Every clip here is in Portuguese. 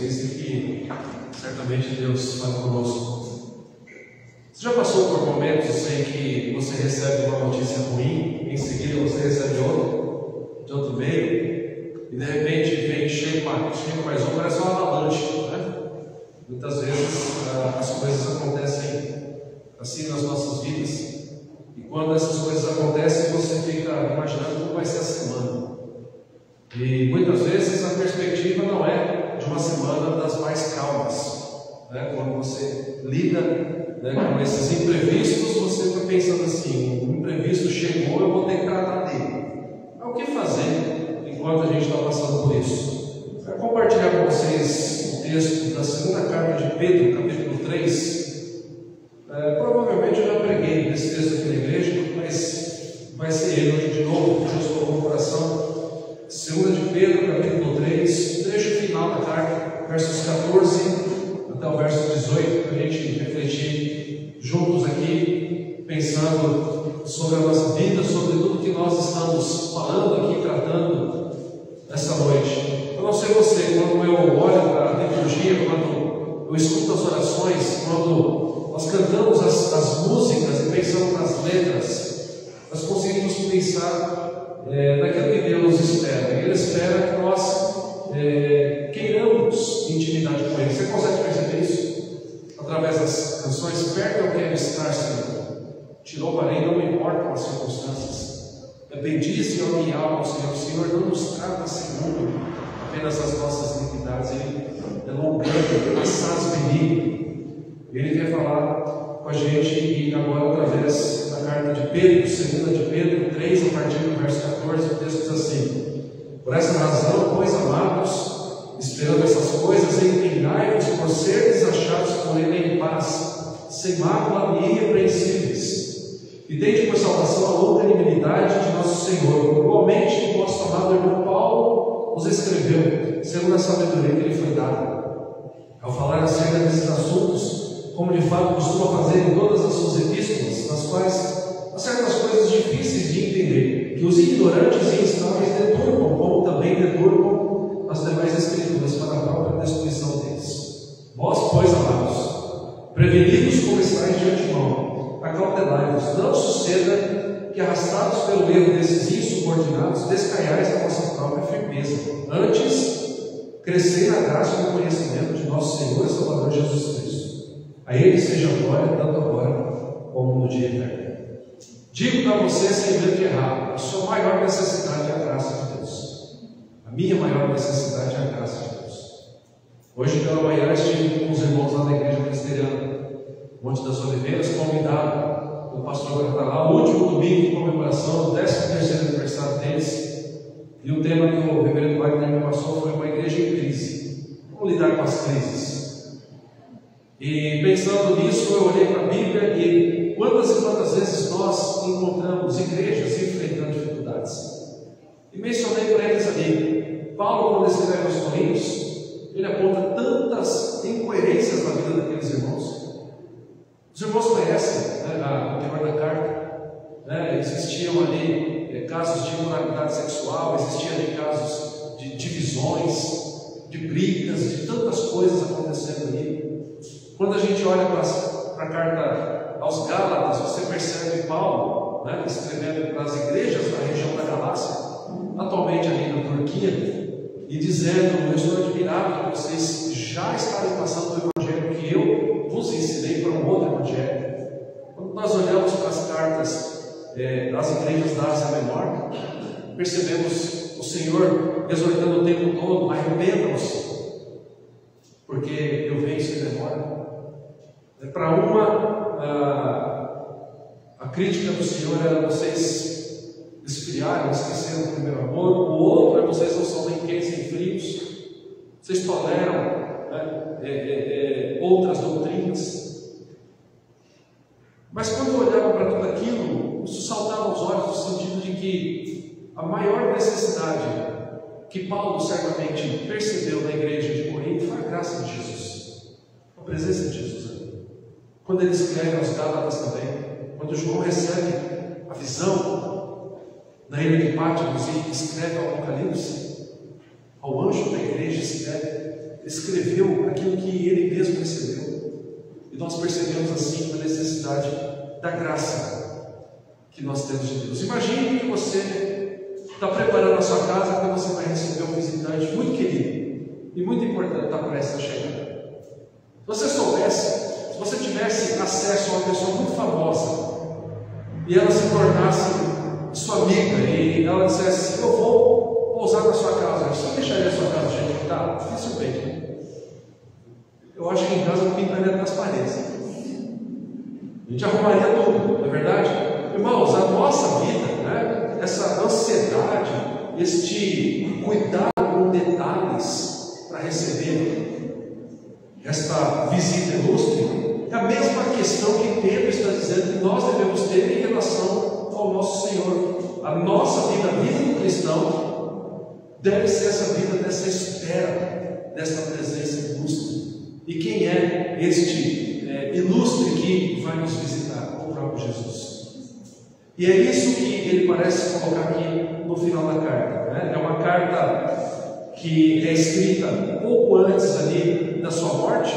vocês e que certamente Deus fala conosco. Você já passou por momentos em que você recebe uma notícia ruim, em seguida você recebe outra, de outro meio, e de repente vem chega mais um, parece uma avalanche, né? Muitas vezes as coisas acontecem assim nas nossas vidas, e quando essas coisas acontecem, você fica imaginando como vai ser a semana. E muitas vezes a perspectiva não é de uma semana das mais calmas, né? Quando você lida, né, com esses imprevistos, você está pensando assim: o imprevisto chegou, eu vou ter que tratar dele. Mas o que fazer enquanto a gente está passando por isso? Eu quero compartilhar com vocês o texto da segunda carta de Pedro, capítulo 3. Provavelmente eu já preguei esse texto aqui na igreja, mas vai ser ele hoje de novo, que Deus colocou no coração. 2 de Pedro, capítulo 3, trecho final da carta, versos 14 até o verso 18, para a gente refletir juntos aqui, pensando sobre a nossa vida, sobre tudo que nós estamos falando aqui, tratando essa noite. Eu não sei você, quando eu olho para a liturgia, quando eu escuto as orações, quando nós cantamos as músicas e pensamos nas letras, nós conseguimos pensar naquilo que Deus espera. Ele espera que nós queiramos intimidade com Ele. Você consegue perceber isso? Através das canções: perto eu quero estar, Senhor. Tirou parei, não me importam as circunstâncias. Bendize a minha alma, Senhor. O Senhor não nos trata segundo apenas as nossas iniquidades. Ele é longânimo, assaz benigno. Ele quer falar com a gente, e agora através da carta de Pedro, 2 de Pedro 3, a partir do verso 14, o texto diz assim: por essa razão, pois, amados, esperando essas coisas, empenhai-vos por seres achados por Ele em paz, sem mácula e irrepreensíveis, e tende por salvação a longanimidade de nosso Senhor. Igualmente, o nosso amado irmão Paulo nos escreveu, segundo a sabedoria que lhe foi dada, ao falar acerca desses assuntos, como de fato costuma fazer em todas as suas epístolas, nas quais há certas coisas difíceis de entender, que os ignorantes e instáveis deturpam, como também deturpam as demais escrituras para a própria destruição deles. Vós, pois, amados, prevenidos como estáis de antemão, acautelai-vos, não suceda que, arrastados pelo erro desses insubordinados, descaiais da vossa própria firmeza. Antes, crescei na graça e no conhecimento de nosso Senhor e Salvador Jesus Cristo. A Ele seja a glória, tanto agora como no dia eterno. Digo para você, sem medo de errar, a sua maior necessidade é a graça de Deus. A minha maior necessidade é a graça de Deus. Hoje pela manhã estive com os irmãos lá da igreja presbiteriana, Monte das Oliveiras, convidado o pastor para estar lá, o último domingo de comemoração do 13º aniversário deles, e o tema que o reverendo Wagner me passou foi uma igreja em crise. Como lidar com as crises? E pensando nisso, eu olhei para a Bíblia e quantas vezes nós encontramos igrejas enfrentando dificuldades. E mencionei para eles ali, Paulo, quando escreve aos Coríntios, ele aponta tantas incoerências na vida daqueles irmãos. Os irmãos conhecem, né, o teor da carta, né? Existiam ali casos de imoralidade sexual, existiam ali casos de divisões, de brigas, de tantas coisas acontecendo ali. Quando a gente olha para a carta aos Gálatas, você percebe Paulo, né, escrevendo para as igrejas da região da Galácia, atualmente ali na Turquia, e dizendo: eu estou admirado que vocês já estarem passando do evangelho que eu vos ensinei para um outro evangelho. Quando nós olhamos para as cartas das igrejas da Ásia Menor, percebemos o Senhor exortando o tempo todo: arrependam-se, porque eu venho sem demora. Para uma, a crítica do Senhor era: vocês esfriaram, esqueceram do primeiro amor. O outro é: vocês não são nem quentes nem frios, vocês toleram, né, outras doutrinas. Mas quando eu olhava para tudo aquilo, isso saltava aos olhos no sentido de que a maior necessidade que Paulo certamente percebeu na igreja de Corinto foi a graça de Jesus, a presença de Jesus. Quando ele escreve aos Gálatas também, quando João recebe a visão na ilha de Patmos e escreve ao Apocalipse, ao anjo da igreja escreve: escreveu aquilo que ele mesmo recebeu. E nós percebemos assim a necessidade da graça que nós temos de Deus. Imagine que você está preparando a sua casa porque você vai receber um visitante muito querido e muito importante, está prestes a chegar. Se você soubesse, se você tivesse acesso a uma pessoa muito famosa e ela se tornasse sua amiga e ela dissesse: eu vou pousar na sua casa, você deixaria a sua casa do jeito que está? Dificilmente. Eu acho que em casa eu pintaria nas paredes. A gente arrumaria tudo, não é verdade? Irmãos, a nossa vida, né, essa ansiedade, este cuidado com detalhes para receber esta visita ilustre, é a mesma questão que Pedro está dizendo que nós devemos ter em relação ao nosso Senhor. A nossa vida, a vida do cristão, deve ser essa vida dessa espera, desta presença ilustre. E quem é este ilustre que vai nos visitar? O próprio Jesus. E é isso que ele parece colocar aqui no final da carta, né? É uma carta que é escrita pouco antes ali da sua morte,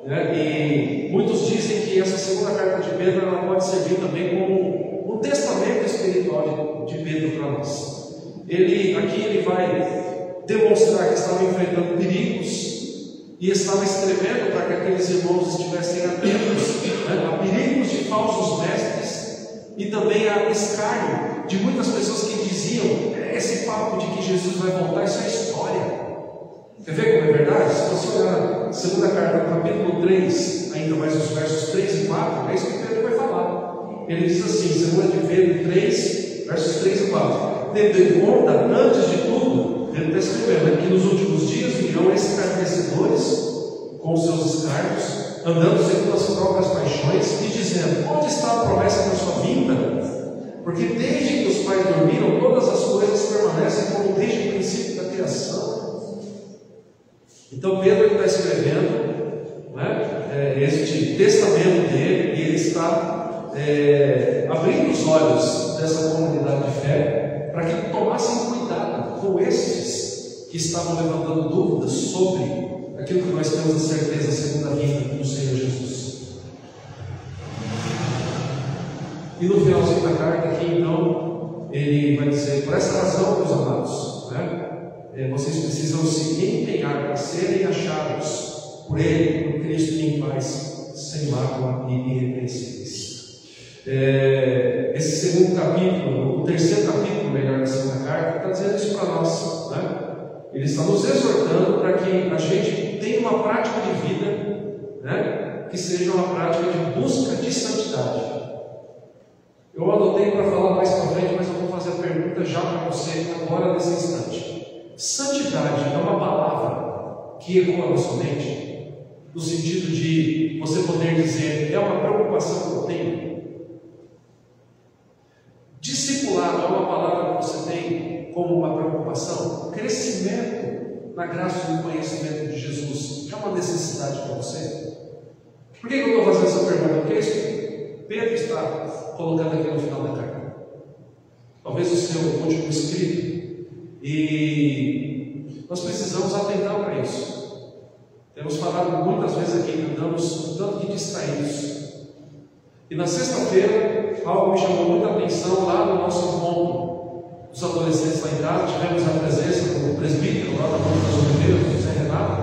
né? E muitos dizem que essa segunda carta de Pedro ela pode servir também como um testamento espiritual de Pedro para nós. Aqui ele vai demonstrar que estava enfrentando perigos e estava escrevendo para que aqueles irmãos estivessem atentos, né, a perigos de falsos mestres e também a escárnio de muitas pessoas que diziam: esse papo de que Jesus vai voltar, isso é história. Quer ver como é verdade? Se você olhar a segunda carta, capítulo 3, ainda mais os versos 3 e 4, é isso que Pedro vai falar. Ele diz assim, segunda de Pedro 3, versos 3 e 4: tendo em conta, antes de tudo, ele está escrevendo que nos últimos dias virão escarnecedores com seus escárnios, andando segundo as próprias paixões, e dizendo: onde está a promessa da sua vinda? Porque desde que os pais dormiram, todas as coisas permanecem como desde o princípio da criação. Então Pedro está escrevendo, né, este testamento dele, e ele está abrindo os olhos dessa comunidade de fé para que tomassem cuidado com estes que estavam levantando dúvidas sobre aquilo que nós temos a certeza, segundo a vinda do Senhor Jesus. E no finalzinho da carta aqui, então, ele vai dizer: por essa razão, meus amados, né, vocês precisam se empenhar para serem achados por Ele, por Cristo, em paz, sem mácula e irrepreensíveis. Esse segundo capítulo, o terceiro capítulo, melhor, da segunda carta, está dizendo isso para nós, né? Ele está nos exortando para que a gente tenha uma prática de vida, né, que seja uma prática de busca de santidade. Eu anotei para falar mais para frente, mas eu vou fazer a pergunta já para você agora, nesse instante. Santidade é uma palavra que ecoa na sua mente, no sentido de você poder dizer: é uma preocupação que eu tenho. Discipulado é uma palavra que você tem como uma preocupação. Crescimento na graça e no conhecimento de Jesus é uma necessidade para você. Por que eu estou fazendo essa pergunta? Porque isso Pedro está colocando aqui no final da carta. Talvez o seu último escrito. E nós precisamos atentar para isso. Temos falado muitas vezes aqui que andamos um tanto de distraídos. E na sexta-feira, algo me chamou muita atenção lá no nosso encontro dos adolescentes lá em casa. Tivemos a presença do presbítero lá da Ponte das Oliveiras, José Renato.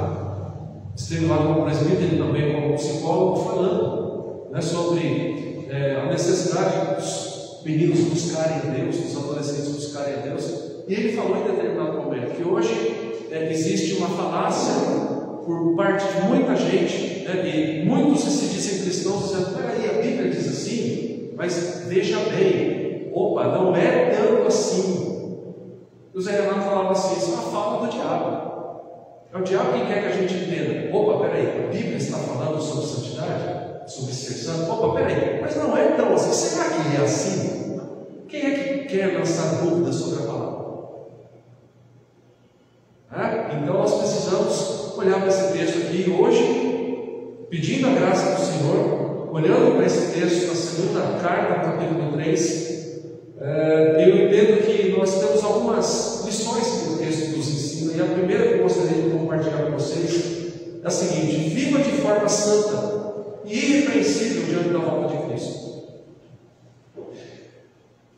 Esteve lá como presbítero, também como psicólogo, falando, né, sobre a necessidade dos meninos buscarem a Deus, dos adolescentes buscarem a Deus. E ele falou em determinado momento que hoje existe uma falácia por parte de muita gente, né, e muitos se dizem cristãos, dizendo: peraí, a Bíblia diz assim, mas veja bem, opa, não é tanto assim. O Zé Renato falava assim: isso é uma fala do diabo. É o diabo que quer que a gente entenda: opa, peraí, a Bíblia está falando sobre santidade, sobre ser santo? Opa, peraí, mas não é tão assim. Será que é assim? Quem é que quer lançar dúvidas sobre a palavra? Então nós precisamos olhar para esse texto aqui hoje, pedindo a graça do Senhor, olhando para esse texto, na segunda carta, capítulo 3. Eu entendo que nós temos algumas lições que o texto nos ensina, e a primeira que eu gostaria de compartilhar com vocês é a seguinte: viva de forma santa e irrepreensível diante da volta de Cristo.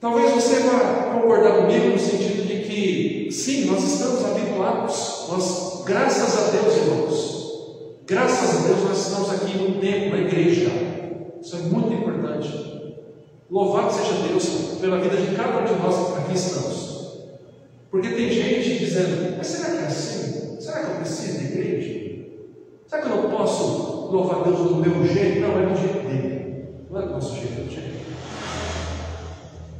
Talvez você vá concordar comigo no sentido de que, sim, nós estamos habituados, graças a Deus, irmãos, graças a Deus nós estamos aqui no templo, na igreja. Isso é muito importante. Louvado seja Deus pela vida de cada um de nós que aqui estamos. Porque tem gente dizendo: mas será que é assim? Será que eu preciso de igreja? Será que eu não posso louvar Deus do meu jeito? Não, é do jeito dele. Não é do nosso jeito, é do jeito dele.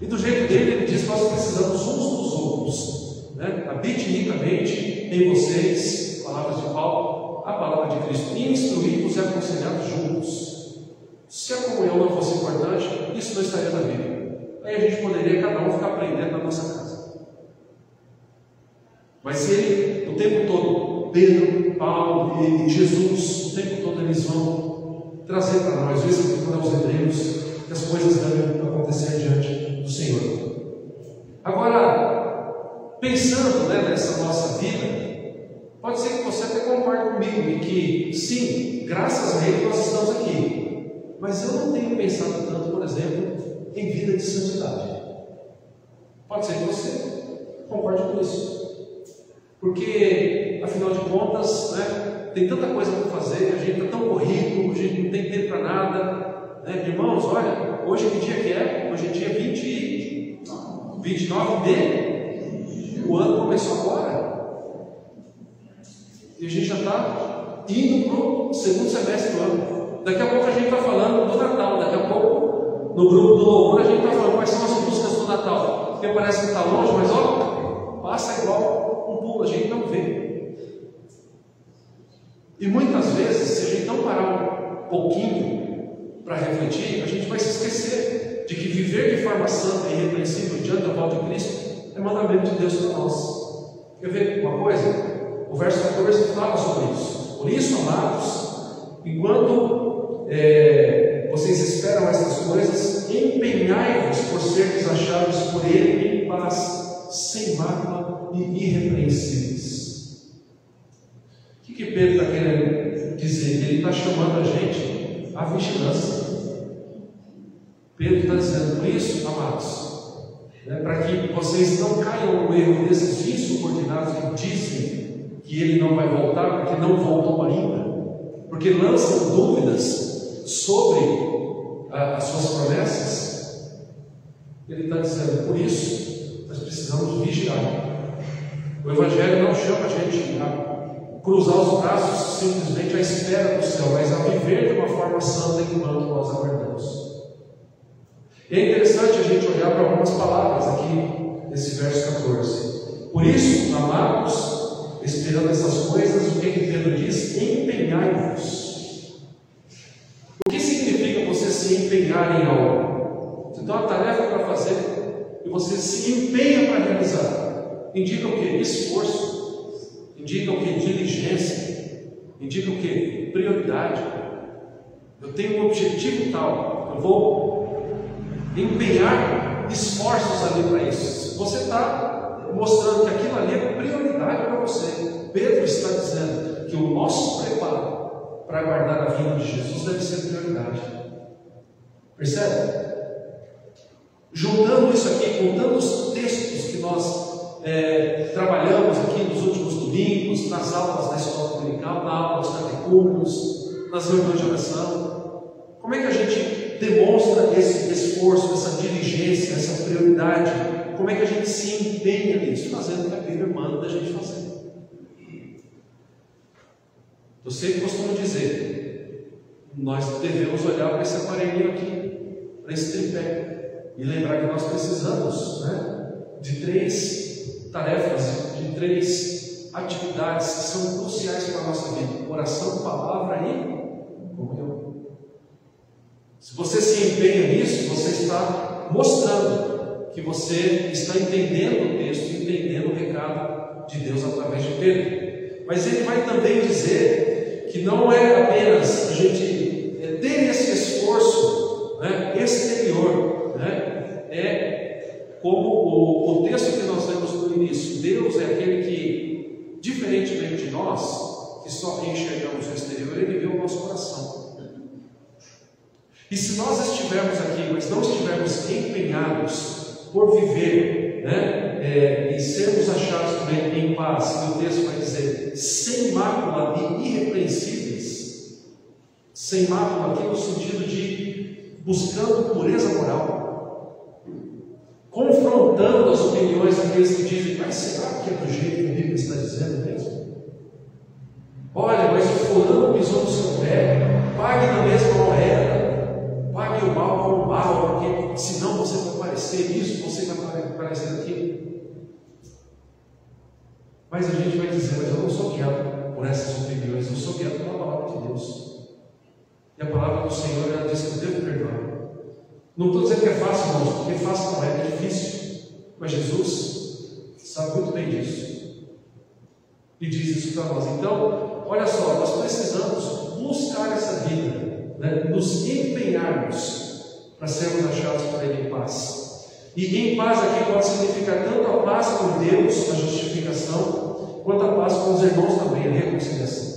E do jeito dele, ele diz que nós precisamos uns dos outros, né? Habite ricamente em vocês, palavras de Paulo, a palavra de Cristo, instruídos e aconselhados juntos. Se a comunhão não fosse importante, isso não estaria na Bíblia. Aí a gente poderia cada um ficar aprendendo na nossa casa. Mas se ele, o tempo todo, Pedro, Paulo e Jesus, o tempo todo eles vão trazer para nós, o Escritor aos Hebreus, que as coisas devem acontecer diante do Senhor. Agora, pensando, nessa nossa vida, pode ser que você até concorde comigo em que, sim, graças a Ele nós estamos aqui, mas eu não tenho pensado tanto, por exemplo, em vida de santidade. Pode ser que você concorde com isso, porque, afinal de contas, tem tanta coisa para fazer, a gente está tão corrido, a gente não tem tempo para nada. Irmãos, olha, hoje que dia que é? Hoje é dia 29 de... O ano começou agora. E a gente já está indo para o segundo semestre do ano. Daqui a pouco a gente está falando do Natal. Daqui a pouco, no grupo do louvor, a gente está falando quais são as músicas do Natal. Porque parece que está longe, mas passa igual um pulo, a gente não vê. E muitas vezes, se a gente não parar um pouquinho para refletir, a gente vai se esquecer de que viver de forma santa e irrepreensível diante da volta de Cristo é mandamento de Deus para nós. Quer ver uma coisa? O verso 14 fala sobre isso. Por isso, amados, enquanto vocês esperam estas coisas, empenhai-vos por serem achados por Ele em paz, sem mácula e irrepreensíveis. O que Pedro está querendo dizer? Ele está chamando a gente à vigilância. Pedro está dizendo: por isso, amados, para que vocês não caiam no erro desses insubordinados que dizem que ele não vai voltar, porque não voltou ainda, porque lançam dúvidas sobre as suas promessas. Ele está dizendo: por isso, nós precisamos vigiar. O Evangelho não chama a gente a cruzar os braços simplesmente à espera do céu, mas a viver de uma forma santa enquanto nós aguardamos. E é interessante a gente olhar para algumas palavras aqui nesse verso 14. Por isso, amados, esperando essas coisas, o que Pedro diz? Empenhai-vos. O que significa você se empenhar em algo? Você tem uma tarefa para fazer e você se empenha para realizar. Indica o que? Esforço. Indica o que? Diligência. Indica o que? Prioridade. Eu tenho um objetivo tal, eu vou empenhar esforços ali para isso. Você está mostrando que aquilo ali é prioridade para você. Pedro está dizendo que o nosso preparo para aguardar a vinda de Jesus deve ser prioridade. Percebe? Juntando isso aqui com tantos textos que nós trabalhamos aqui nos últimos domingos, nas aulas da escola dominical, na aula dos catecúmenos, nas reuniões de oração, como é que a gente demonstra esse esforço, essa diligência, essa prioridade? Como é que a gente se empenha nisso? Fazendo o que a Bíblia manda da gente fazer. Eu sempre costumo dizer, nós devemos olhar para esse aparelho aqui, para esse tripé, e lembrar que nós precisamos de 3 tarefas, de 3 atividades que são cruciais para a nossa vida: oração, palavra e comunhão. Se você se empenha nisso, você está mostrando que você está entendendo o texto, entendendo o recado de Deus através de Pedro. Mas ele vai também dizer que não é apenas a gente ter esse esforço exterior, é como o texto que nós lemos no início: Deus é aquele que Diferentemente de nós, que só enxergamos o exterior, Ele vê o nosso coração. E se nós estivermos aqui, mas não estivermos empenhados por viver, e sermos achados por Ele em paz, e o texto vai dizer, sem mácula e irrepreensíveis, sem mácula aqui no sentido de buscando pureza moral, confrontando as opiniões daqueles que dizem, mas será que é do jeito que a Bíblia está dizendo mesmo? Olha, mas o fulano pisou no seu pé, pague na mesma moeda, pague o mal com o mal, porque senão você vai parecer isso, você vai parecer aquilo. Mas a gente vai dizer, mas eu não sou guiado por essas opiniões, eu sou guiado pela palavra de Deus. E a palavra do Senhor, ela diz que eu devo perdoar. Não estou dizendo que é fácil, irmãos, porque fácil não é difícil. Mas Jesus sabe muito bem disso. E diz isso para nós. Então, olha só, nós precisamos buscar essa vida, nos empenharmos para sermos achados por Ele em paz. E em paz aqui pode significar tanto a paz com Deus, a justificação, quanto a paz com os irmãos também, a reconciliação.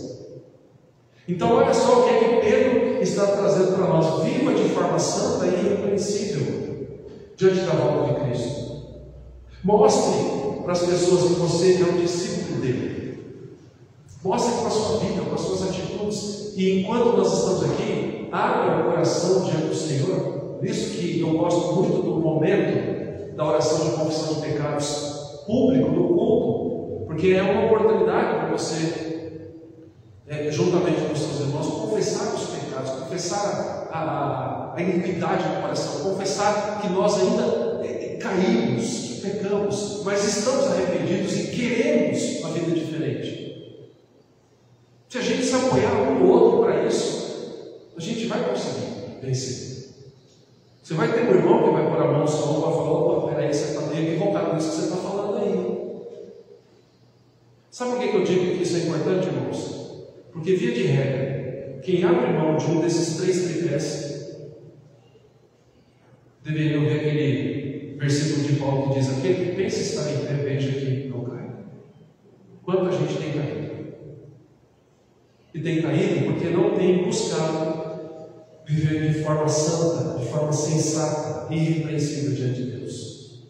Então olha só o que é que Pedro está trazendo para nós. Viva de forma santa e irrepreensível diante da volta de Cristo. Mostre para as pessoas que você é um discípulo dele. Mostre com a sua vida, com as suas atitudes. E enquanto nós estamos aqui, abra o coração diante do Senhor. Por isso que eu gosto muito do momento da oração de confissão de pecados público, do culto, porque é uma oportunidade para você, juntamente com os seus irmãos, confessar os pecados, confessar a iniquidade do coração, confessar que nós ainda caímos, que pecamos, mas estamos arrependidos e queremos uma vida diferente. Se a gente se apoiar um no outro para isso, a gente vai conseguir vencer. Você vai ter um irmão que vai pôr a mão no seu ombro e vai falar, opa, peraí, você está meio equivocado nisso que você está falando aí. Sabe por que eu digo que isso é importante, irmãos? Porque, via de regra, quem abre mão de um desses 3 tripés, deveria ouvir aquele versículo de Paulo que diz, aquele que pensa estar em pé, veja que não cai. Quanta gente tem caído? E tem caído porque não tem buscado viver de forma santa, de forma sensata e irrepreensível diante de Deus.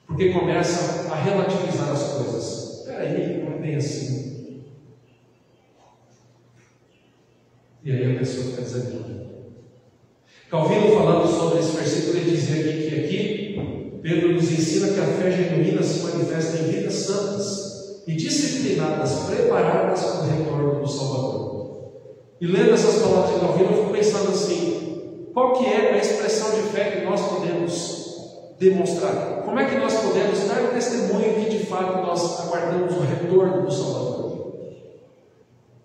Porque começa a relativizar as coisas. Espera aí, não é bem assim. E aí a pessoa fica desanimada. Calvino, falando sobre esse versículo, ele dizia aqui, Pedro nos ensina que a fé genuína se manifesta em vidas santas e disciplinadas, preparadas para o retorno do Salvador. E lendo essas palavras de Calvino, eu fico pensando assim, qual que é a expressão de fé que nós podemos demonstrar? Como é que nós podemos dar o testemunho que de fato nós aguardamos o retorno do Salvador?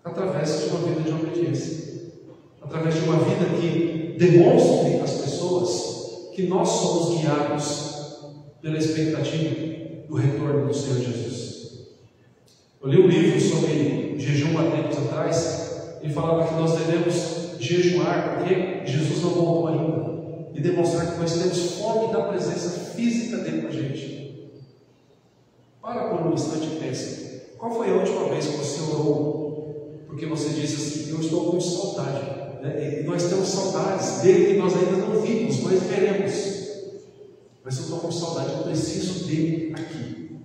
Através de uma vida de obediência, através de uma vida que demonstre às pessoas que nós somos guiados pela expectativa do retorno do Senhor Jesus. Eu li um livro sobre jejum há tempos atrás. Ele falava que nós devemos jejuar porque Jesus não voltou ainda e demonstrar que nós temos fome da presença física dele com a gente. Para por um instante e pense, qual foi a última vez que você orou porque você disse assim, eu estou com saudade, e nós temos saudades dele que nós ainda não vimos, mas veremos, mas eu estou com saudade, eu preciso dele aqui,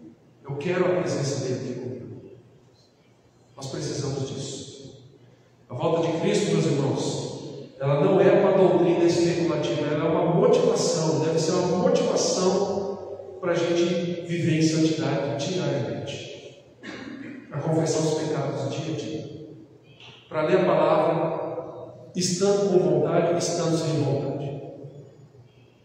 eu quero a presença dele aqui comigo. Nós precisamos disso. A volta de Cristo, meus irmãos, ela não é uma doutrina especulativa, ela é uma motivação, deve ser uma motivação para a gente viver em santidade diariamente, para confessar os pecados dia a dia, para ler a palavra estando com vontade, estando sem vontade,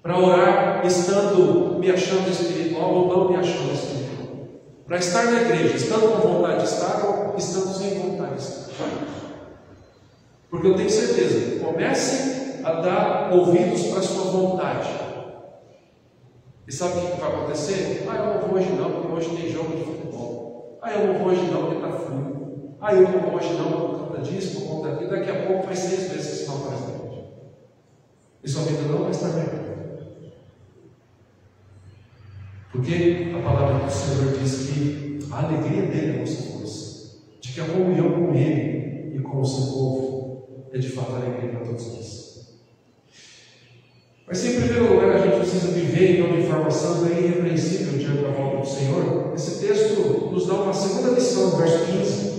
para orar estando me achando espiritual ou não me achando espiritual, para estar na igreja estando com vontade de estar ou estando sem vontade de estar. Porque eu tenho certeza, comece a dar ouvidos para a sua vontade. E sabe o que vai acontecer? Eu não vou hoje não, porque hoje tem jogo de futebol. Eu não vou hoje não, porque está frio. Eu não vou hoje não, por conta disso, por conta daquilo. Daqui a pouco faz 6 meses que você não faz nada. E sua vida não vai estar melhor. Porque a palavra do Senhor diz que a alegria dele é a nossa força. de que a comunhão com Ele e com o seu povo é de fato alegria para todos nós. Mas, em primeiro lugar, a gente precisa viver então de forma santa e irrepreensível diante da volta do Senhor. Esse texto nos dá uma segunda lição, no verso 15.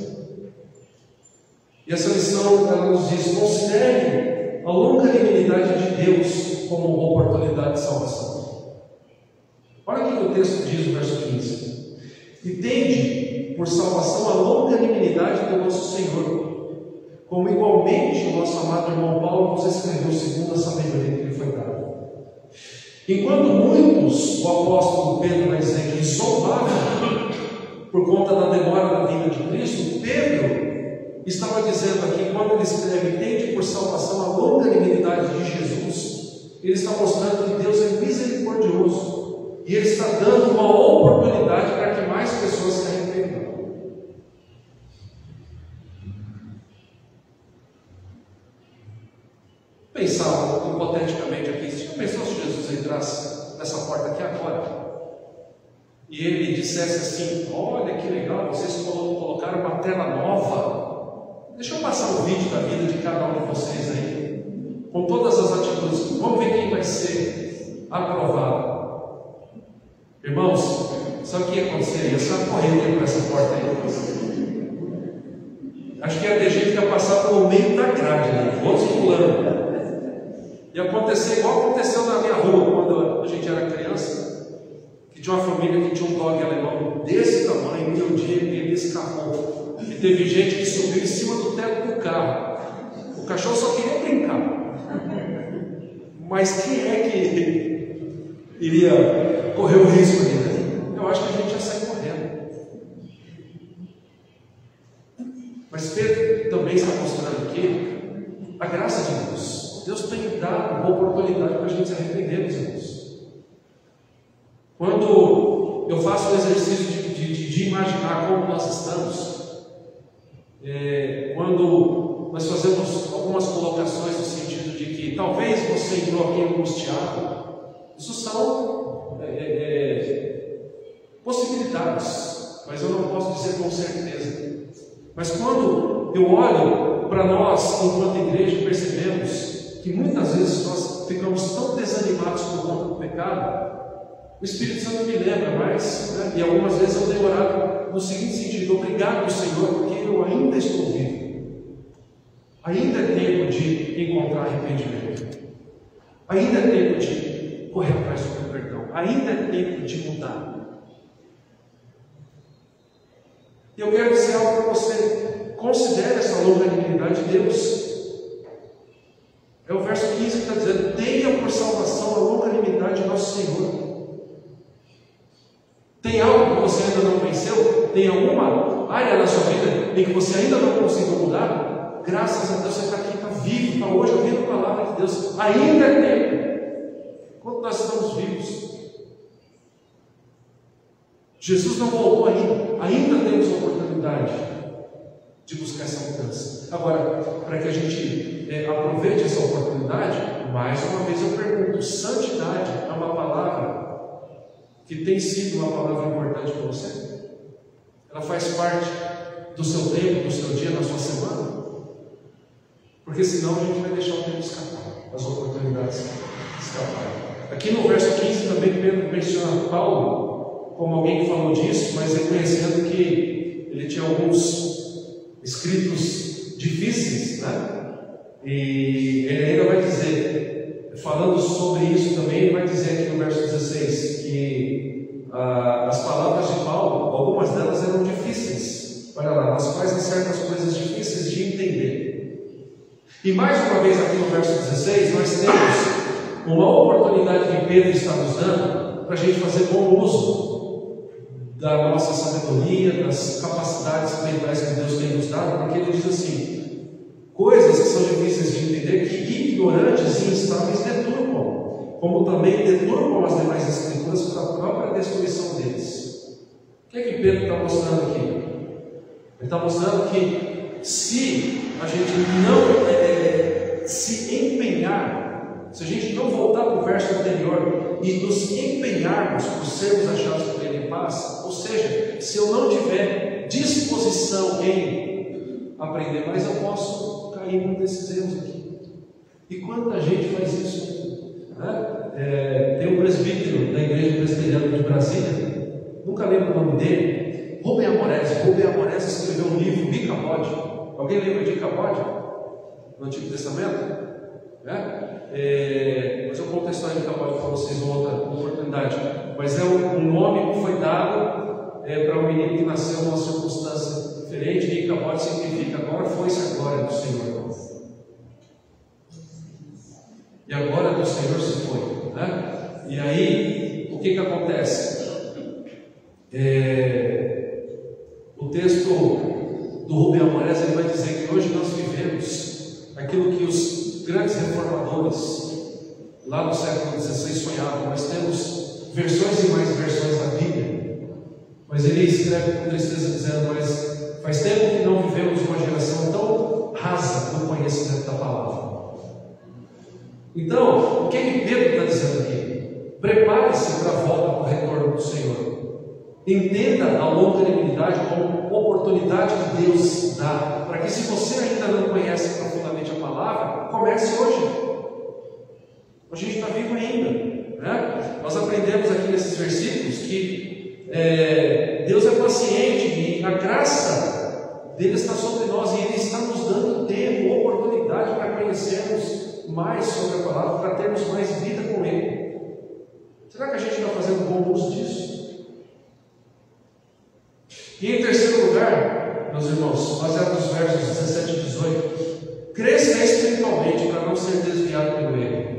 E essa lição, ela nos diz: considere a longanimidade de Deus como uma oportunidade de salvação. Olha o que o texto diz no verso 15: e tende por salvação a longanimidade do nosso Senhor, como igualmente o nosso amado irmão Paulo nos escreveu segundo a sabedoria que lhe foi dada. Enquanto muitos, o apóstolo Pedro vai dizer que zombavam por conta da demora da vinda de Cristo, Pedro estava dizendo aqui, quando ele escreve: tende por salvação a longanimidade de Jesus, ele está mostrando que Deus é misericordioso e ele está dando uma oportunidade para que mais pessoas se arrependam. Pensar hipoteticamente aqui, se já pensou se Jesus entrasse nessa porta aqui agora e ele dissesse assim: olha que legal, vocês colocaram uma tela nova, deixa eu passar um vídeo da vida de cada um de vocês aí, com todas as atitudes, vamos ver quem vai ser aprovado. Irmãos, sabe o que ia acontecer? Ia sair correndo por essa porta aí. Acho que ia ter gente que ia passar pelo meio da grade, né? Outros pulando. Ia acontecer igual aconteceu na minha rua quando a gente era criança, que tinha uma família que tinha um dog alemão desse tamanho, e um dia ele escapou. E teve gente que subiu em cima do teto do carro. O cachorro só queria brincar. Mas quem é que iria correr o risco ali, né? Eu acho que a gente ia sair correndo. Mas Pedro também está mostrando aqui a graça de Deus. Deus tem dado uma oportunidade para a gente se arrepender, meus irmãos. Quando eu faço o exercício de imaginar como nós estamos, quando nós fazemos algumas colocações no sentido de que talvez você entrou aqui angustiado, isso são possibilidades, mas eu não posso dizer com certeza. Mas quando eu olho para nós enquanto igreja, percebemos que muitas vezes nós ficamos tão desanimados por conta do pecado. O Espírito Santo me lembra mais, né? E algumas vezes eu tenho orado no seguinte sentido: obrigado, Senhor, porque eu ainda estou vivo, ainda é tempo de encontrar arrependimento, ainda é tempo de correr atrás do teu perdão, ainda é tempo de mudar. E eu quero dizer algo para você: considere essa longanimidade de Deus. É o verso 15 que está dizendo: tenha por salvação a longanimidade de nosso Senhor. Tem algo que você ainda não venceu? Tem alguma área na sua vida em que você ainda não conseguiu mudar? Graças a Deus você está aqui, está vivo, está hoje ouvindo a palavra de Deus. Ainda é tempo. Enquanto nós estamos vivos, Jesus não voltou ainda temos a oportunidade de buscar essa mudança. Agora, para que a gente aproveite essa oportunidade, mais uma vez eu pergunto: santidade é uma palavra que tem sido uma palavra importante para você? Ela faz parte do seu tempo, do seu dia, da sua semana? Porque senão a gente vai deixar o tempo escapar, as oportunidades escapar. Aqui no verso 15 também Pedro menciona Paulo como alguém que falou disso, mas reconhecendo que ele tinha alguns escritos difíceis, né? E ele ainda vai dizer, falando sobre isso também, ele vai dizer aqui no verso 16 que as palavras de Paulo, algumas delas eram difíceis, olha lá, nas quais há certas coisas difíceis de entender. E mais uma vez aqui no verso 16 nós temos uma oportunidade que Pedro está nos dando para a gente fazer bom uso da nossa sabedoria, das capacidades mentais que Deus tem nos dado, porque ele diz assim: coisas que são difíceis de entender, que ignorantes e instáveis deturpam, como também deturpam as demais escrituras para a própria destruição deles. O que é que Pedro está mostrando aqui? Ele está mostrando que se a gente não se empenhar, se a gente não voltar para o verso anterior e nos empenharmos por sermos achados por Ele em paz, ou seja, se eu não tiver disposição em aprender, mas eu posso cair num desses erros aqui. E quanta gente faz isso, né? Tem um presbítero da Igreja Presbiteriana de Brasília, nunca lembro o nome dele, Rubem Amorese. Rubem Amorese escreveu um livro, Icabode. Alguém lembra de Icabode? No Antigo Testamento? Mas eu conto a história de Icabode para vocês em outra oportunidade. Mas é um nome que foi dado para um menino que nasceu numa circunstância diferente, e Icabode significa agora foi-se a glória do Senhor. E a glória do Senhor se foi, né? E aí, o que acontece? O texto do Rubem Amorese, ele vai dizer que hoje nós vivemos aquilo que os grandes reformadores lá no século XVI sonhavam. Nós temos versões e mais versões da Bíblia, mas ele escreve com tristeza dizendo: mas faz tempo que não vivemos uma geração tão rasa no conhecimento da palavra. Então, o que Pedro está dizendo aqui? Prepare-se para a volta, para o retorno do Senhor. Entenda a longanimidade como oportunidade que Deus dá, para que, se você ainda não conhece profundamente a palavra, comece hoje. A gente está vivo ainda, né? Nós aprendemos aqui nesses versículos que Deus é paciente e a graça dele está sobre nós, e Ele está nos dando tempo, oportunidade para conhecermos mais sobre a palavra, para termos mais vida com Ele. Será que a gente está fazendo bom uso disso? E em terceiro lugar, meus irmãos, baseado nos versos 17 e 18, cresça espiritualmente para não ser desviado pelo erro.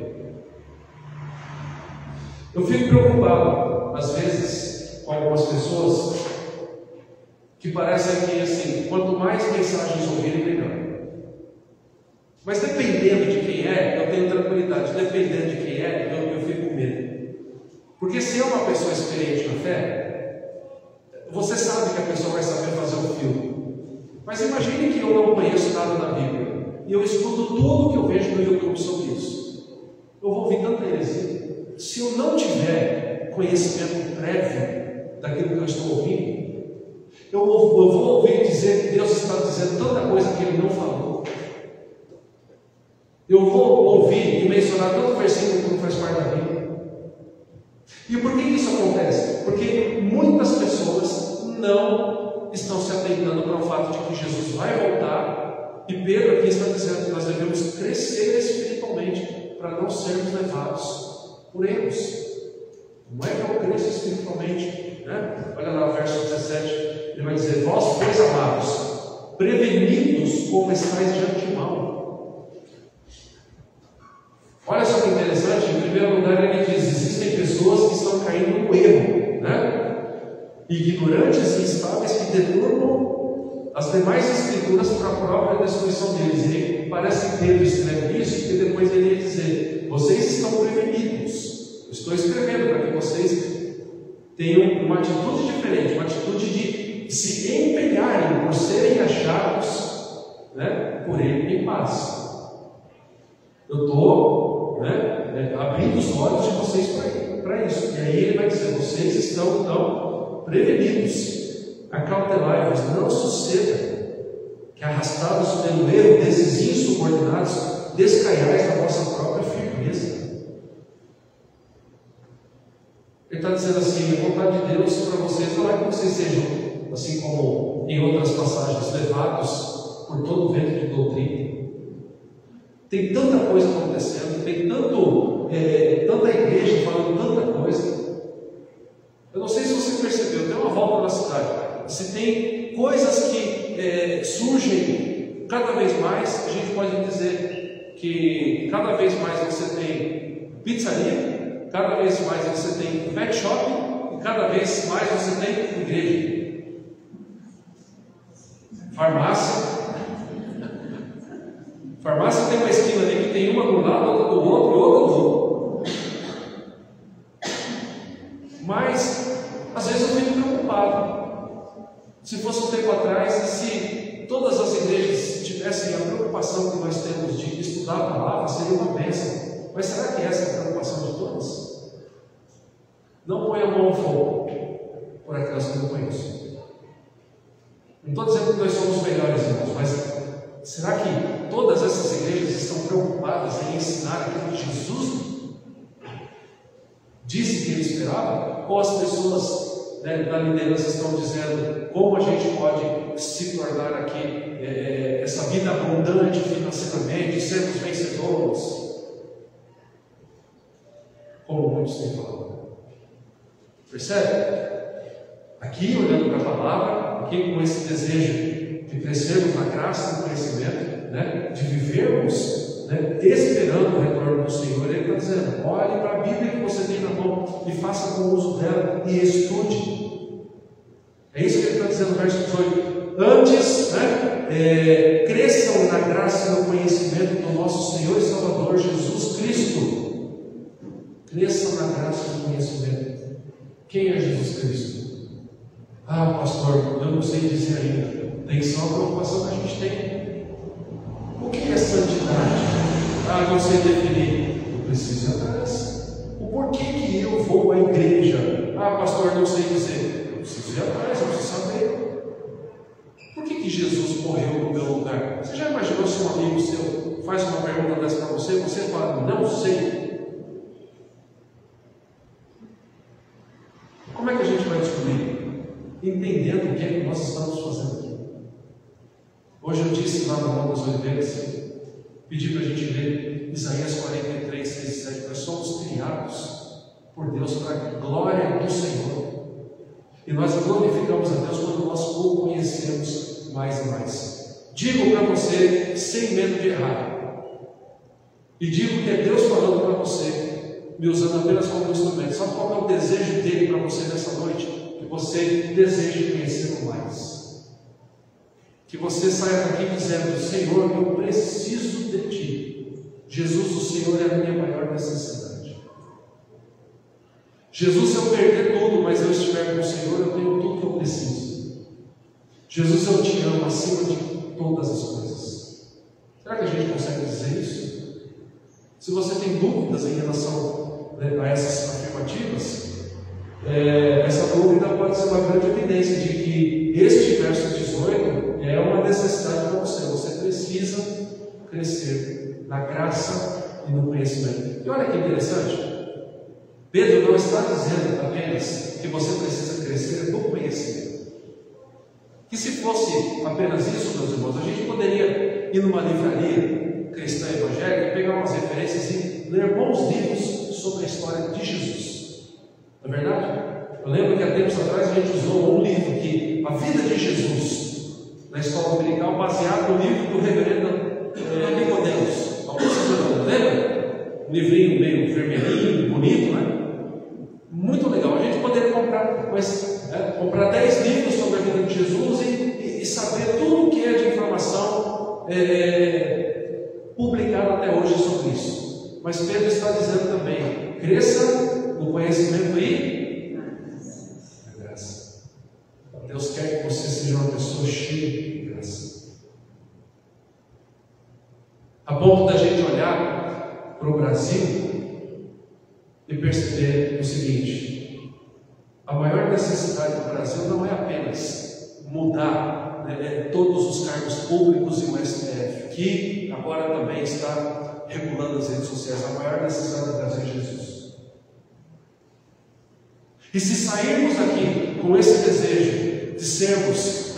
Eu fico preocupado, às vezes, com algumas pessoas que parecem que, assim, quanto mais mensagens ouvirem, melhor. Mas dependendo de quem é, eu tenho tranquilidade. Dependendo de quem é, eu fico com medo. Porque se é uma pessoa experiente na fé, você sabe que a pessoa vai saber fazer um filme. Mas imagine que eu não conheço nada da Bíblia e eu estudo tudo que eu vejo no YouTube sobre isso. Eu vou ouvir tanta heresia. Se eu não tiver conhecimento prévio daquilo que eu estou ouvindo, eu vou ouvir dizer que Deus está dizendo tanta coisa que Ele não falou. Eu vou ouvir e mencionar tanto versículo que não faz parte da Bíblia. E por que isso acontece? Porque muitas pessoas não estão se atentando para o fato de que Jesus vai voltar, e Pedro aqui está dizendo que nós devemos crescer espiritualmente para não sermos levados por erros. Como é que eu cresço espiritualmente? Olha lá o verso 17, ele vai dizer: vós, pois, amados, prevenidos como estáis de antemão. Olha só que interessante, em primeiro lugar ele diz: existem pessoas que estão caindo no erro, ignorantes e instáveis, que deturpam as demais escrituras para a própria destruição deles. E parece que Pedro escreve isso, e depois ele ia dizer: vocês estão prevenidos. Eu estou escrevendo para que vocês tenham uma atitude diferente, uma atitude de se empenharem por serem achados por Ele em paz. Eu estou abrindo os olhos de vocês para isso. E aí ele vai dizer: vocês estão então prevenidos, acautelai-vos, não suceda que, arrastados pelo erro desses insubordinados, descaiais da vossa própria firmeza. Ele está dizendo assim: a vontade de Deus para vocês não é que vocês sejam, assim como em outras passagens, levados por todo vento de doutrina. Tem tanta coisa acontecendo, tem tanta igreja falando tanta coisa. Eu não sei se você percebeu, tem uma volta na cidade. Se tem coisas que surgem cada vez mais, a gente pode dizer que cada vez mais você tem pizzaria, cada vez mais você tem pet shop, e cada vez mais você tem igreja, farmácia. Farmácia tem uma esquina ali que tem uma do lado, outra do outro e outra do outro. Mas, às vezes eu fico preocupado. Se fosse um tempo atrás, se todas as igrejas tivessem a preocupação que nós temos de estudar a palavra, seria uma bênção. Mas será que essa é a preocupação de todas? Não põe a mão no fogo por aquelas que não conheço. Não estou dizendo que nós somos melhores, irmãos, mas será que todas essas igrejas estão preocupadas em ensinar aquilo que Jesus disse que ele esperava? Ou as pessoas, né, da liderança estão dizendo como a gente pode se tornar aqui essa vida abundante financeiramente, sermos vencedores? Como muitos têm falado. Percebe? Aqui, olhando para a palavra, aqui com esse desejo de crescermos na graça e no conhecimento, né, de vivermos, né, esperando o retorno do Senhor, ele está dizendo: olhe para a Bíblia que você tem na mão e faça bom uso dela e estude. É isso que ele está dizendo no verso 18. Antes, né, cresçam na graça e no conhecimento do nosso Senhor e Salvador Jesus Cristo. Cresçam na graça e no conhecimento. Quem é Jesus Cristo? Ah, pastor, eu não sei dizer ainda. Tem que ser uma preocupação que a gente tem. O que é santidade? Ah, não sei definir. Eu preciso ir atrás. O porquê que eu vou à igreja? Ah, pastor, não sei dizer. Eu preciso ir atrás, eu preciso saber. Por que Jesus morreu no meu lugar? Você já imaginou se um amigo seu faz uma pergunta dessa para você, você fala: não sei. Como é que a gente vai descobrir? Entendendo o que é que nós estamos fazendo aqui. Hoje eu disse lá na Mão das Oliveiras, pedi para a gente ler Isaías 43, 6 e 7. Nós somos criados por Deus para a glória do Senhor. E nós glorificamos a Deus quando nós o conhecemos mais e mais. Digo para você, sem medo de errar, e digo que é Deus falando para você, me usando apenas como instrumento. Sabe qual é o desejo dele para você nessa noite? Que você deseje conhecê-lo mais. Que você saia daqui dizendo: Senhor, eu preciso de Ti. Jesus, o Senhor é a minha maior necessidade. Jesus, se eu perder tudo, mas eu estiver com o Senhor, eu tenho tudo que eu preciso. Jesus, eu te amo acima de todas as coisas. Será que a gente consegue dizer isso? Se você tem dúvidas em relação a essas afirmativas, essa dúvida pode ser uma grande evidência de que este verso 18 é uma necessidade para você. Você precisa crescer na graça e no conhecimento. E olha que interessante, Pedro não está dizendo apenas que você precisa crescer no conhecimento. Que se fosse apenas isso, meus irmãos, a gente poderia ir numa livraria cristã evangélica, pegar umas referências e ler bons livros sobre a história de Jesus. Não é verdade? Eu lembro que há tempos atrás a gente usou um livro que a vida de Jesus na escola dominical, baseado no livro do reverendo Nicodemos. Lembra? Um livrinho meio vermelhinho, bonito, né? Muito legal. A gente poderia comprar 10 livros sobre a vida de Jesus e saber tudo o que é de informação publicada até hoje sobre isso. Mas Pedro está dizendo também: cresça no conhecimento e na graça. Deus quer que você seja uma pessoa cheia de graça, a ponto da gente olhar para o Brasil e perceber o seguinte: a maior necessidade do Brasil não é apenas mudar todos os cargos públicos e o STF, que agora também está regulando as redes sociais. A maior necessidade do Brasil é Jesus. E se sairmos daqui com esse desejo de sermos,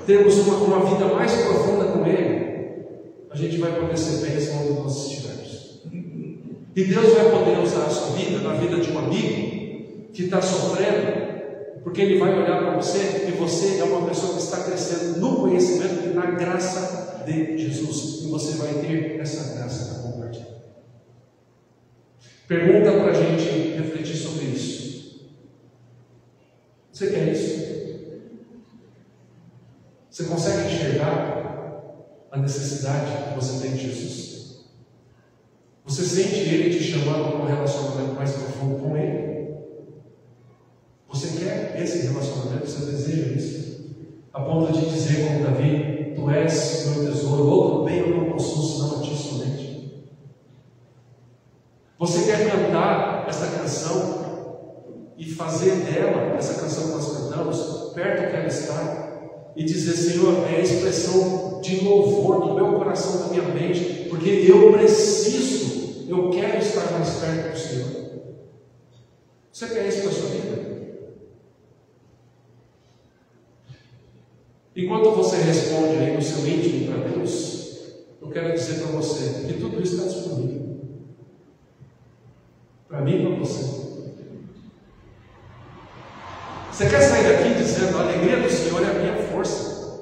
termos uma vida mais profunda com Ele, a gente vai poder ser bênção onde nós estivermos. E Deus vai poder usar a sua vida na vida de um amigo que está sofrendo, porque Ele vai olhar para você e você é uma pessoa que está crescendo no conhecimento e na graça de Jesus. E você vai ter essa graça para compartilhar. Pergunta para a gente refletir sobre isso. Você quer isso? Você consegue enxergar a necessidade que você tem de Jesus? Você sente Ele te chamando para um relacionamento mais profundo com Ele? Você quer esse relacionamento? Você deseja isso? A ponto de dizer como Davi: Tu és meu tesouro, outro bem eu não possuo senão a Ti somente. Você quer cantar esta canção e fazer dela, essa canção que nós cantamos, perto eu quero estar, e dizer: Senhor, é a expressão de louvor do meu coração, da minha mente, porque eu preciso, eu quero estar mais perto do Senhor. Você quer isso para a sua vida? Enquanto você responde aí no seu íntimo para Deus, eu quero dizer para você que tudo isso está disponível para mim e para você. Você quer sair daqui dizendo: a alegria do Senhor é a minha força?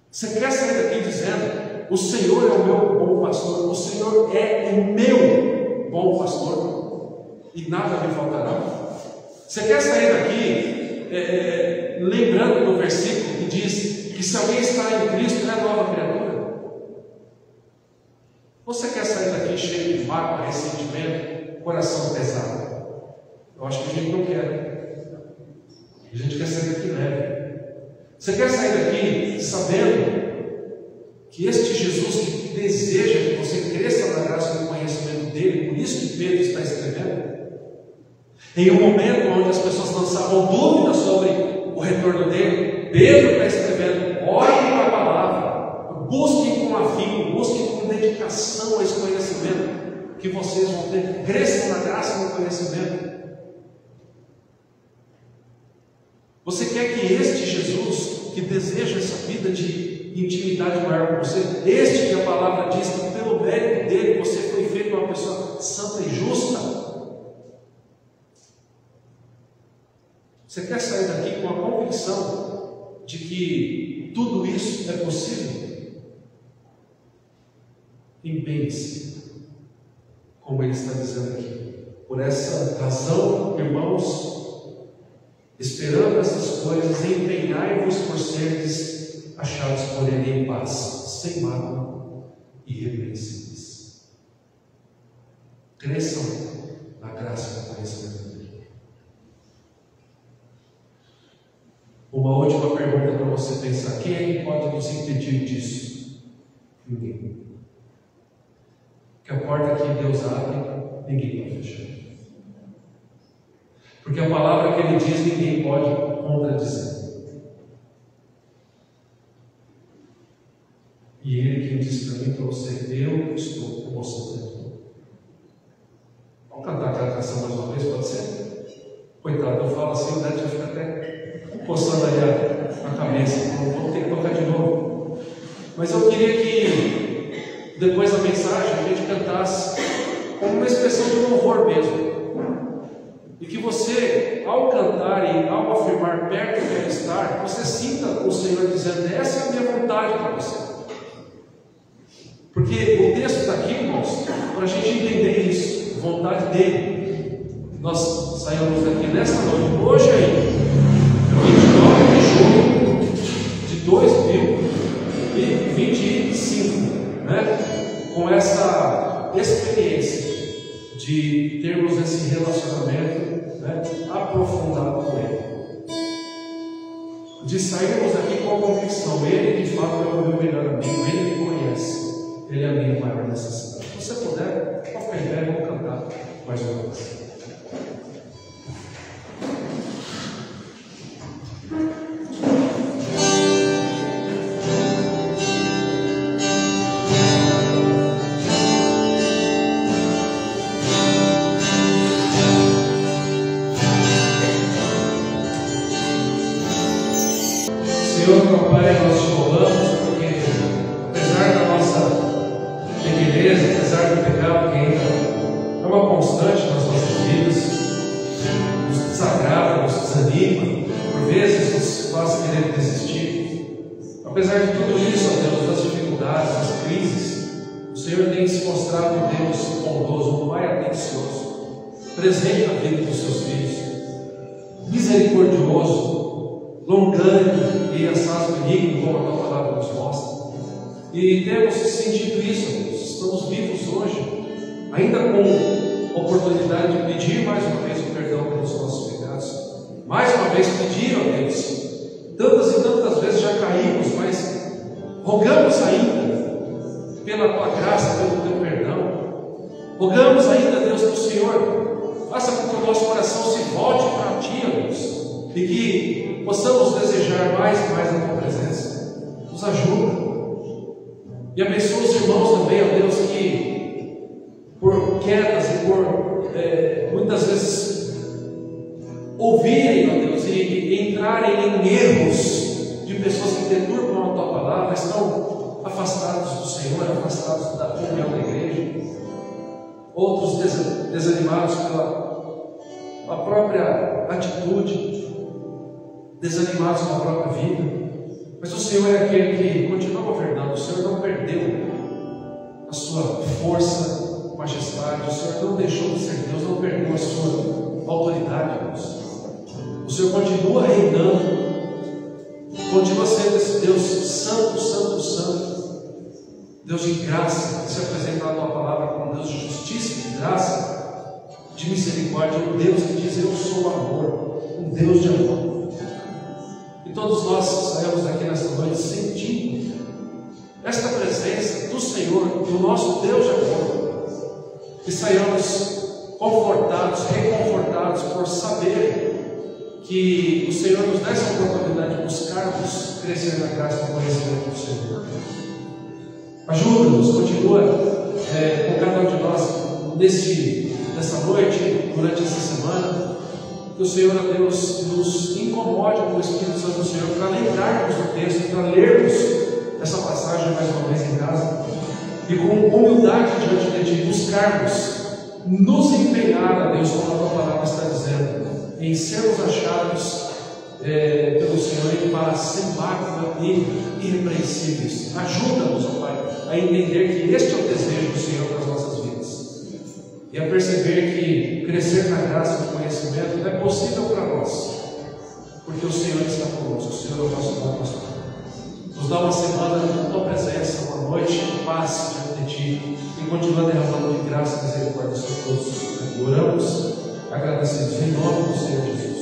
Você quer sair daqui dizendo: o Senhor é o meu bom pastor, o Senhor é o meu bom pastor e nada me faltará? Você quer sair daqui lembrando do versículo que diz que se alguém está em Cristo é nova criatura? Você quer sair daqui cheio de mágoa, ressentimento, coração pesado? Eu acho que a gente não quer. A gente quer sair daqui leve. Você quer sair daqui sabendo que este Jesus que deseja que você cresça na graça e no conhecimento dele, por isso que Pedro está escrevendo, em um momento onde as pessoas lançavam dúvidas sobre o retorno dele, Pedro está escrevendo: olhem para a palavra, busquem com afinco, busquem com dedicação a esse conhecimento que vocês vão ter, cresçam na graça e no conhecimento. Você quer que este Jesus, que deseja essa vida de intimidade maior com você, este que a palavra diz que pelo mérito dele você foi feito uma pessoa santa e justa, você quer sair daqui com a convicção de que tudo isso é possível? Empenhe-se, como ele está dizendo aqui. Por essa razão, irmãos, esperando essas coisas, empenhai-vos por seres achados por ele em paz, sem mágoa e irrepreensíveis. Cresçam na graça e no conhecimento dele. Uma última pergunta para você pensar: quem é que pode nos impedir disso? Ninguém. Que a porta que Deus abre, ninguém pode fechar. Porque a palavra que ele diz, ninguém pode contradizer. E ele quem diz para mim e para você: eu estou com você dentro. Vamos cantar aquela canção mais uma vez, pode ser? Coitado, eu falo assim, o Neto já fica até coçando ali a cabeça. Vamos ter que tocar de novo. Mas eu queria que, depois da mensagem, a gente cantasse como uma expressão de louvor mesmo. E que você, ao cantar e ao afirmar perto que quer estar, você sinta o Senhor dizendo: essa é a minha vontade para você. Porque o texto está aqui, irmãos, para a gente entender isso, vontade dele. Nós saímos daqui nesta noite, hoje ainda, 29 de junho de 2025, né? Com essa experiência de termos esse relacionamento, né, aprofundado com ele, de sairmos daqui com a convicção: ele de fato é o meu melhor amigo, ele me conhece, ele é a minha maior necessidade. Se você puder, pode ficar em pé, vamos cantar mais uma vez. Senhor, meu Pai, nós te louvamos porque, apesar da nossa pequenez, apesar do pecado que ainda é uma constante nas nossas vidas, nos desagrada, nos desanima, por vezes nos faz querer desistir, apesar de tudo isso, ó Deus, das dificuldades, das crises, o Senhor tem se mostrado um Deus bondoso, um Pai atencioso, presente na vida dos seus filhos, misericordioso, longânimo e assaz benigno, como a tua palavra nos mostra. E temos sentido isso, Deus. Estamos vivos hoje, ainda com oportunidade de pedir mais uma vez o perdão pelos nossos pecados, mais uma vez pedir, ó Deus. Tantas e tantas vezes já caímos, mas rogamos ainda pela tua graça, pelo teu perdão. Rogamos ainda, Deus, que o Senhor faça com que o nosso coração se volte para ti, ó Deus. e que possamos desejar mais e mais a Tua presença. Nos ajuda. E abençoa os irmãos também, ó Deus, que por quedas e por muitas vezes ouvirem, ó Deus, e entrarem em erros de pessoas que deturpam a Tua palavra, estão afastados do Senhor, afastados da comunhão da igreja. Outros desanimados pela própria atitude, desanimados com a própria vida. Mas o Senhor é aquele que continua governando. O Senhor não perdeu a sua força, majestade. O Senhor não deixou de ser Deus, não perdeu a sua autoridade, Deus. O Senhor continua reinando, continua sendo esse Deus santo, santo, santo, Deus de graça, que se apresenta na Tua palavra como Deus de justiça, de graça, de misericórdia, um Deus que diz: eu sou amor, um Deus de amor. E todos nós saímos daqui nesta noite sentindo esta presença do Senhor, do nosso Deus de amor, que saiamos confortados, reconfortados por saber que o Senhor nos dá essa oportunidade de buscarmos crescer na graça e no conhecimento do Senhor. Ajuda-nos, continua com cada um de nós nessa noite, durante essa semana. Que o Senhor, a Deus, nos incomode com o Espírito Santo do Senhor para lembrarmos do texto, para lermos essa passagem mais uma vez em casa e com humildade diante de Ti buscarmos nos empenhar, a Deus, como a Tua palavra está dizendo, em sermos achados pelo Senhor em paz, sem mácula e irrepreensíveis. Ajuda-nos, ó Pai, a entender que este é o desejo do Senhor para as nossas vidas e a perceber que crescer na graça e no conhecimento é possível para nós, porque o Senhor está conosco. O Senhor é o nosso bom pastor. Nos dá uma semana na Tua presença, uma noite de paz diante de Ti, e continua derramando de graça e misericórdia sobre todos. Oramos, agradecidos em nome do Senhor Jesus.